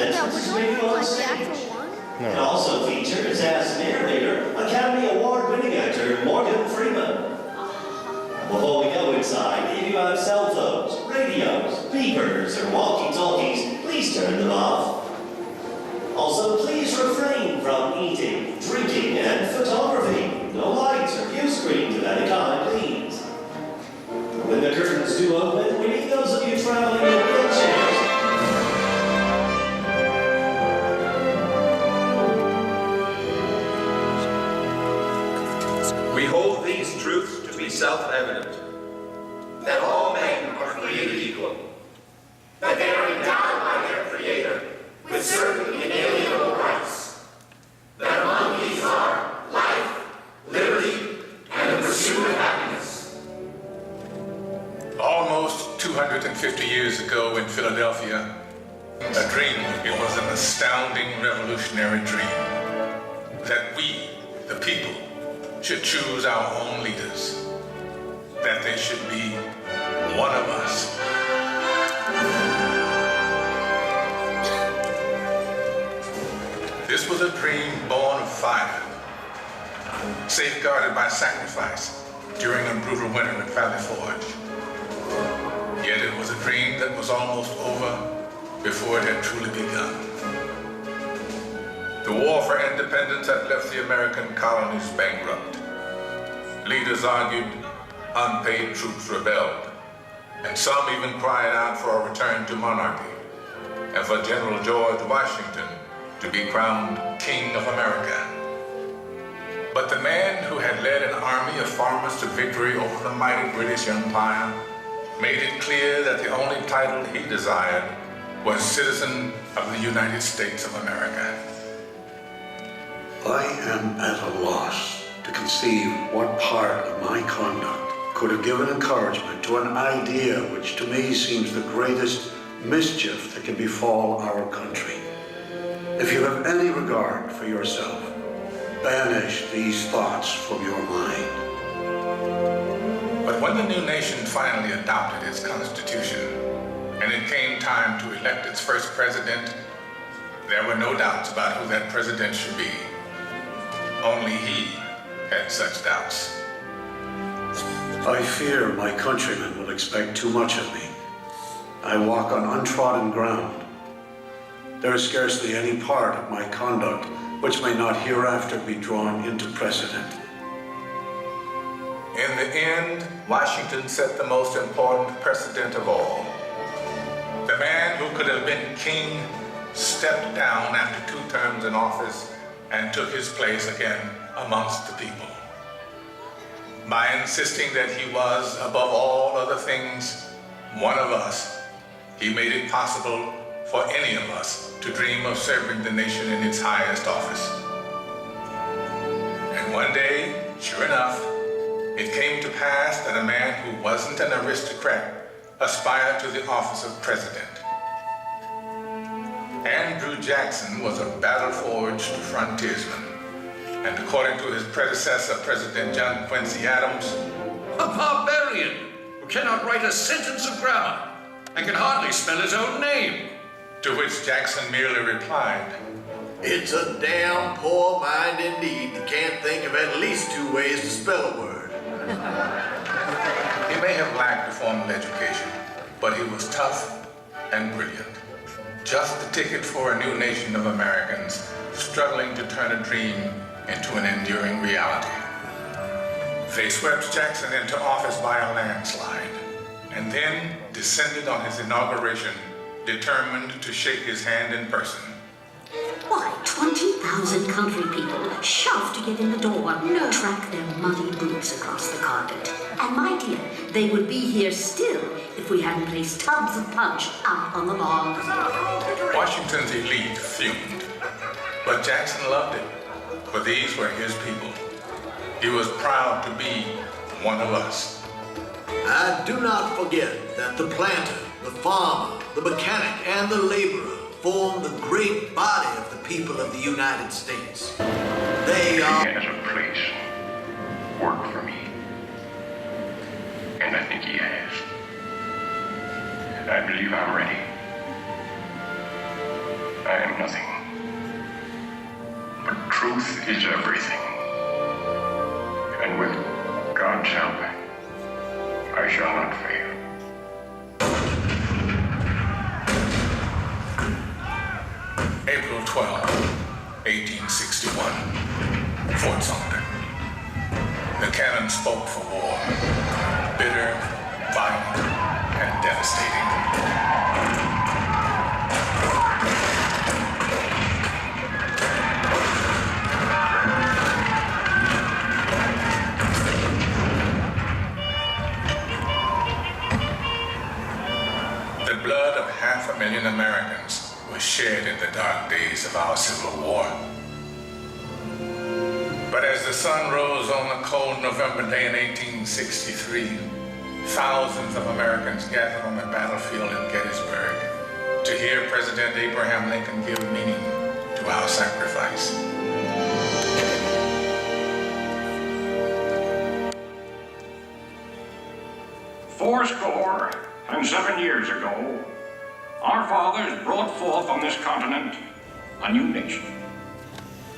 entrance to make you on stage. No. It also features as narrator Academy Award-winning actor Morgan Freeman. Before we go inside, if you have cell phones, radios, beepers, or walkie-talkies, please turn them off. Also, please refrain from eating, drinking, and photography. No lights or view screens of any kind, please. When the curtains do open, we need those of you traveling in wheelchairs. We hold these truths to be self-evident. That all men are created equal. That they are endowed by their Creator with certain inalienable rights. That among these are life, liberty, and the pursuit of happiness. Almost 250 years ago in Philadelphia, a dream, it was an astounding revolutionary dream, that we, the people, should choose our own leaders, that they should be one of us. This was a dream born of fire, safeguarded by sacrifice during a brutal winter at Valley Forge. Yet it was a dream that was almost over before it had truly begun. The war for independence had left the American colonies bankrupt. Leaders argued, unpaid troops rebelled, and some even cried out for a return to monarchy, and for General George Washington to be crowned King of America. But the man who had led an army of farmers to victory over the mighty British Empire made it clear that the only title he desired was citizen of the United States of America. I am at a loss to conceive what part of my conduct could have given encouragement to an idea which to me seems the greatest mischief that can befall our country. If you have any regard for yourself, banish these thoughts from your mind. But when the new nation finally adopted its constitution, and it came time to elect its first president, there were no doubts about who that president should be. Only he had such doubts. I fear my countrymen will expect too much of me. I walk on untrodden ground. There is scarcely any part of my conduct which may not hereafter be drawn into precedent. In the end, Washington set the most important precedent of all. The man who could have been king stepped down after 2 terms in office and took his place again amongst the people. By insisting that he was, above all other things, one of us, he made it possible for any of us to dream of serving the nation in its highest office. And one day, sure enough, it came to pass that a man who wasn't an aristocrat aspired to the office of president. Andrew Jackson was a battle-forged frontiersman, and according to his predecessor, President John Quincy Adams, a barbarian who cannot write a sentence of grammar and can hardly spell his own name. To which Jackson merely replied, "It's a damn poor mind indeed that can't think of at least 2 ways to spell a word." He may have lacked a formal education, but he was tough and brilliant. Just the ticket for a new nation of Americans struggling to turn a dream into an enduring reality. They swept Jackson into office by a landslide, and then descended on his inauguration, determined to shake his hand in person. Why, 20,000 country people shoved to get in the door, track their muddy boots across the carpet. And my dear, they would be here still if we hadn't placed tubs of punch out on the lawn. Washington's elite fumed, but Jackson loved it, for these were his people. He was proud to be one of us. I do not forget that the planter, the farmer, the mechanic, and the laborer form the great body of the people of the United States. They are... He has a place, work for me. And I think he has. I believe I'm ready. I am nothing. But truth is everything. And with God's help, I shall not fail. April 12, 1861, Fort Sumter. The cannon spoke for war, bitter, violent, and devastating. The blood of 500,000 Americans was shed in the dark days of our Civil War. But as the sun rose on a cold November day in 1863, thousands of Americans gathered on the battlefield in Gettysburg to hear President Abraham Lincoln give meaning to our sacrifice. Fourscore-and-7 years ago, our fathers brought forth on this continent a new nation,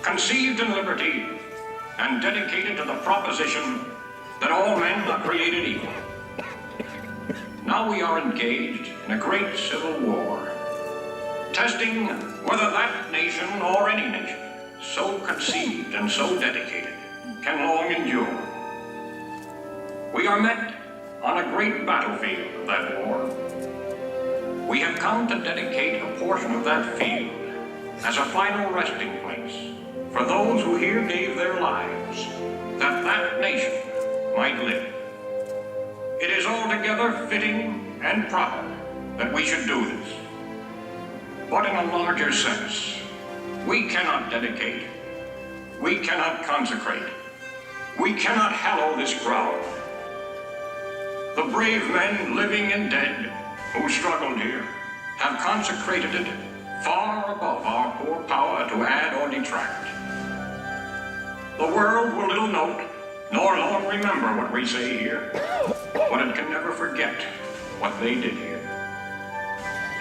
conceived in liberty and dedicated to the proposition that all men are created equal. Now we are engaged in a great civil war, testing whether that nation or any nation so conceived and so dedicated can long endure. We are met on a great battlefield of that war. We have come to dedicate a portion of that field as a final resting place for those who here gave their lives that that nation might live. It is altogether fitting and proper that we should do this. But in a larger sense, we cannot dedicate, we cannot consecrate, we cannot hallow this ground. The brave men, living and dead, who struggled here, have consecrated it far above our poor power to add or detract. The world will little note, nor long remember what we say here, but it can never forget what they did here.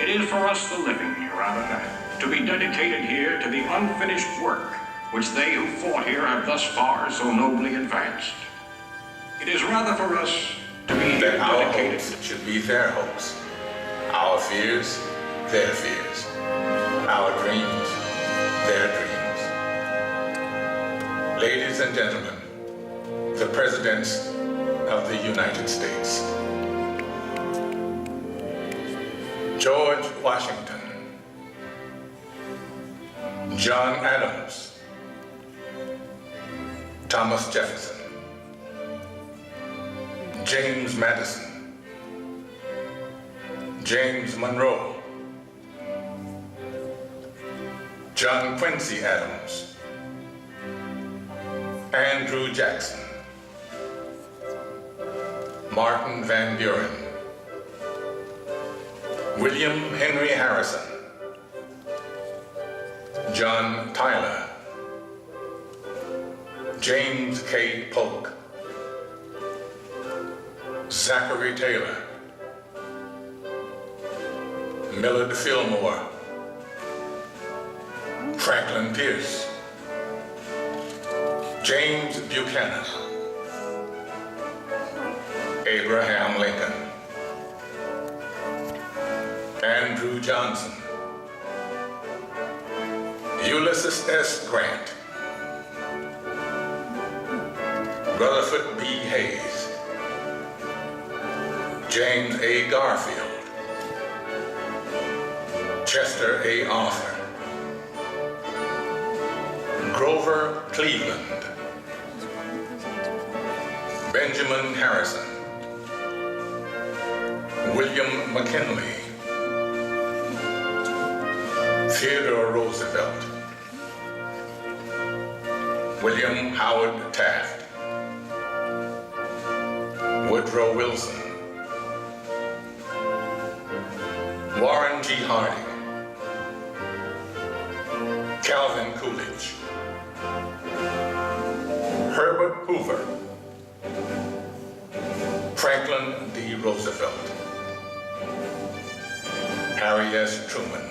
It is for us the living, rather, to be dedicated here to the unfinished work which they who fought here have thus far so nobly advanced. It is rather for us to be That our dedicated. hopes should be their hopes, our fears, their fears, our dreams, their dreams. Ladies and gentlemen, the Presidents of the United States. George Washington, John Adams, Thomas Jefferson, James Madison, James Monroe, John Quincy Adams, Andrew Jackson, Martin Van Buren, William Henry Harrison, John Tyler, James K. Polk, Zachary Taylor, Millard Fillmore, Franklin Pierce, James Buchanan, Abraham Lincoln, Andrew Johnson, Ulysses S. Grant, Rutherford B. Hayes, James A. Garfield, Chester A. Arthur, Grover Cleveland, Benjamin Harrison, William McKinley, Theodore Roosevelt, William Howard Taft, Woodrow Wilson, Warren G. Harding, Calvin Coolidge, Herbert Hoover, Franklin D. Roosevelt, Harry S. Truman,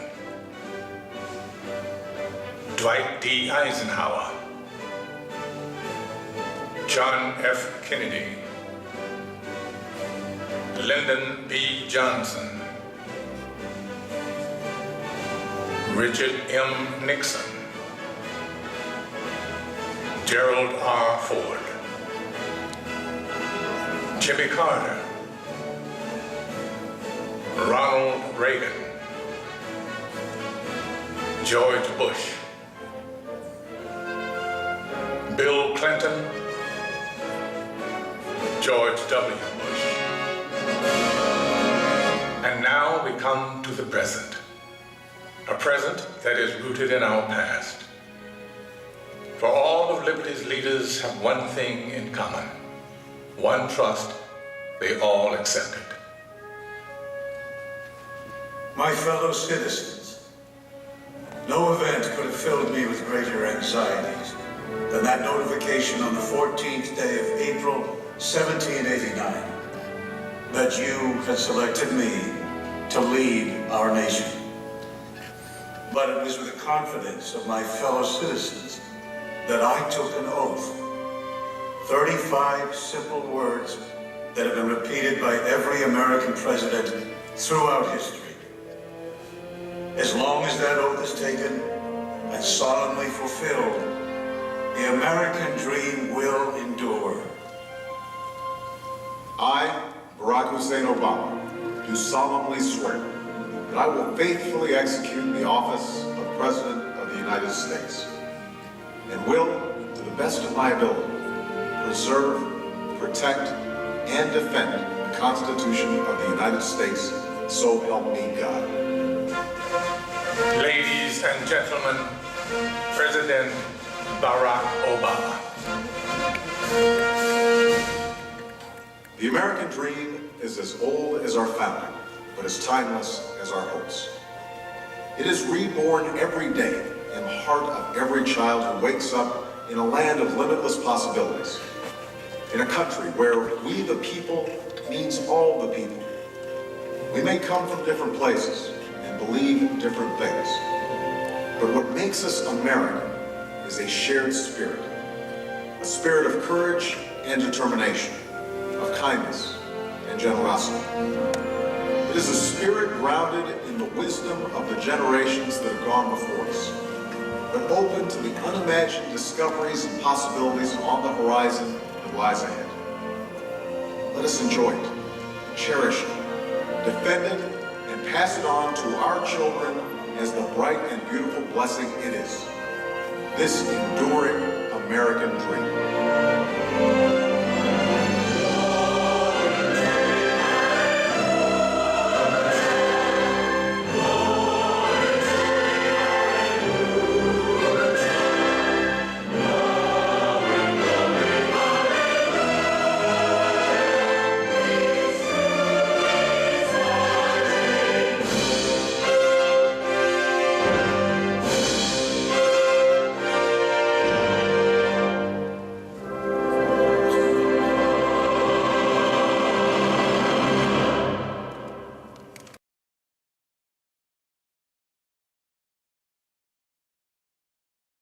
Dwight D. Eisenhower, John F. Kennedy, Lyndon B. Johnson, Richard M. Nixon, Gerald R. Ford, Jimmy Carter, Ronald Reagan, George Bush, Bill Clinton, George W. Bush. And now we come to the present, a present that is rooted in our past. For all of Liberty's leaders have one thing in common, one trust they all accepted. My fellow citizens, no event could have filled me with greater anxieties than that notification on the 14th day of April, 1789, that you had selected me to lead our nation. But it was with the confidence of my fellow citizens that I took an oath. 35 simple words that have been repeated by every American president throughout history. As long as that oath is taken and solemnly fulfilled, the American dream will endure. I, Barack Hussein Obama, do solemnly swear that I will faithfully execute the office of President of the United States and will, to the best of my ability, preserve, protect, and defend the Constitution of the United States, so help me God. Ladies and gentlemen, President Barack Obama. The American dream is as old as our founding, but as timeless as our hopes. It is reborn every day in the heart of every child who wakes up in a land of limitless possibilities. In a country where we the people means all the people. We may come from different places and believe different things, but what makes us American is a shared spirit, a spirit of courage and determination, of kindness and generosity. It is a spirit grounded in the wisdom of the generations that have gone before us, but open to the unimagined discoveries and possibilities on the horizon that lies ahead. Let us enjoy it, cherish it, defend it, and pass it on to our children as the bright and beautiful blessing it is. This enduring American dream.